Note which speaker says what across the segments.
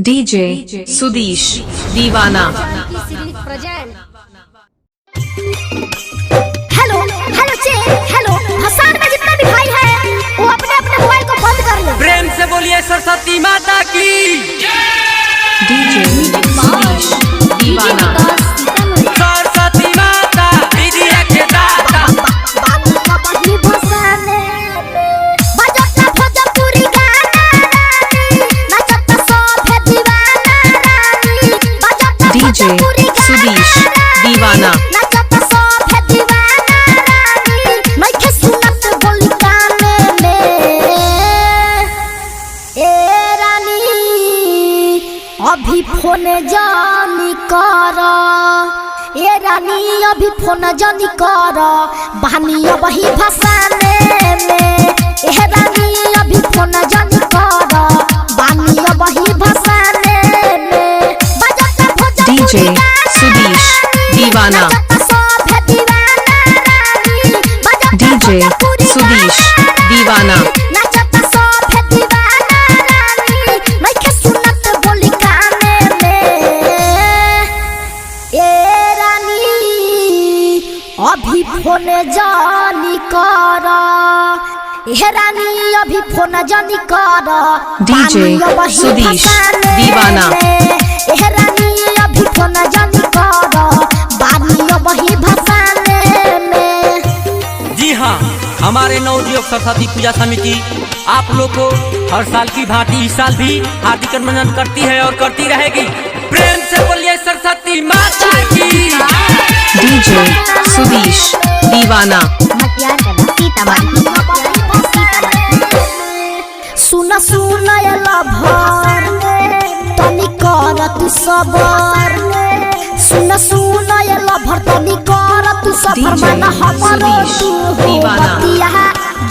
Speaker 1: DJ Sudish दीवाना।
Speaker 2: Hello hello hello हसन में जितना भी भाई है वो अपने अपने मोबाइल को बंद कर लो।
Speaker 3: प्रेम से बोलिए सरस्वती माता की।
Speaker 1: डीजे सुदीश दीवाना।
Speaker 3: सरस्वती माता विद्या के दाता।
Speaker 1: डीजे सुदीश दीवाना।
Speaker 2: अभी फोन जानी कर ए रानी, अभी फोन जानी कर बहानी वही भसाने में। ए रानी अभी फोन जानी कर बहानी वही भसाने में।
Speaker 1: डीजे सुदीश दीवाना। डीजे सुदीश दीवाना।
Speaker 2: अभी फोन जानी कर ए रानी, अभी फोन जानी कर
Speaker 1: डीजे सुदीश दीवाना।
Speaker 2: ए रानी अभी फोन जानी कर बानी वही भसाने में।
Speaker 3: जी हाँ, हमारे नवयुवक सरस्वती पूजा समिति आप लोग को हर साल की भांति इस साल भी हार्दिक अभिनंदन करती है और करती रहेगी। प्रेम से बोलिए सरस्वती माता की।
Speaker 1: डीजे सुदीश दीवाना।
Speaker 2: सुन सुन लभर तनी कर तू सबर। सुन सुन लभर तनी कर तू सबर। मन हमर दीवाना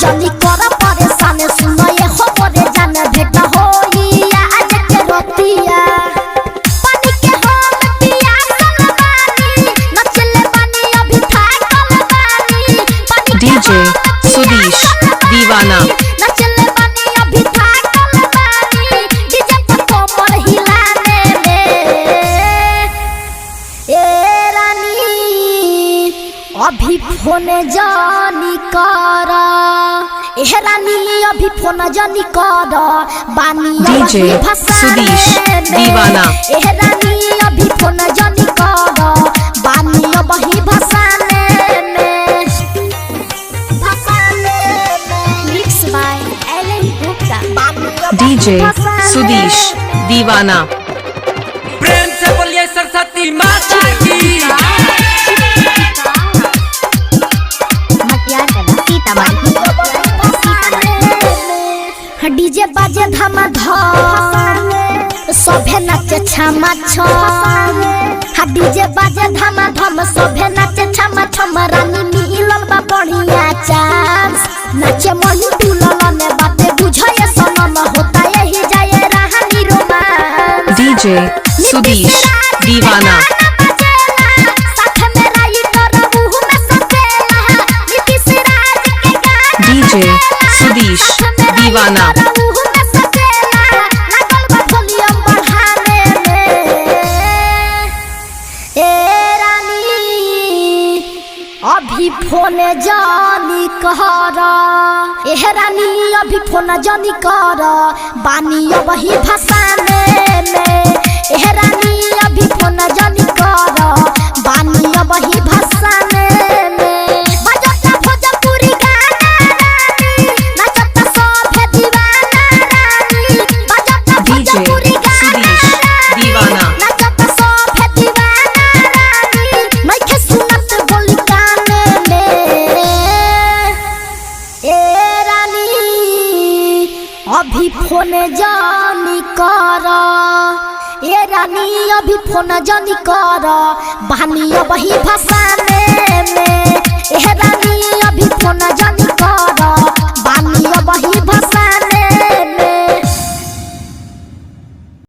Speaker 2: जनी कर परेशान। सुन ये हो परे जान भेट होई आज के रतिया। पानी के हम पिया सलवानी नचले पानी अभी थाकल बानी।
Speaker 1: डीजे सुदीश दीवाना।
Speaker 2: नचले पानी अभी थाकल बानी। डीजे पर कमर हिलाने में। ए रानी अभी फोन जानी कर ए रानी, अभी फोन जानी कर बानी
Speaker 1: डीजे सुदीश दीवाना।
Speaker 2: ए रानी अभी फोन जानी कर बानी वही भसाने में। मिक्स बाय एलन गुप्ता।
Speaker 1: डीजे सुदीश दीवाना।
Speaker 3: प्रेम से बोलिए सरस्वती माता की।
Speaker 2: डीजे बाजे धमाधम सभे नाचे छमा छम। डीजे बाजे धमाधम सभे नाचे छमा छम। रानी मिलल बा बढ़िया चांस नाचे मन दुलल में बाते बुझे सनम होता यही जाए रानी रोमांस।
Speaker 1: डीजे सुदीश दीवाना। डीजे सुदीश दीवाना।
Speaker 2: अभी फोन जानी कर ए रानी, अभी फोन जानी कर बानी वही भसाने में। ए रानी अभी फोन जानी कर बानी वही भसाने में। बजता भोजपुरी गाना रानी नचता सभे दीवाना रानी। बजता भोजपुरी गाना
Speaker 1: दीवाना।
Speaker 2: नचता सभे दीवाना रानी। मैं सुनत बोली काने में। ए रानी अभी फोन जानी कर ए रानी, अभी फोन जानी कर बहानी वही भसाने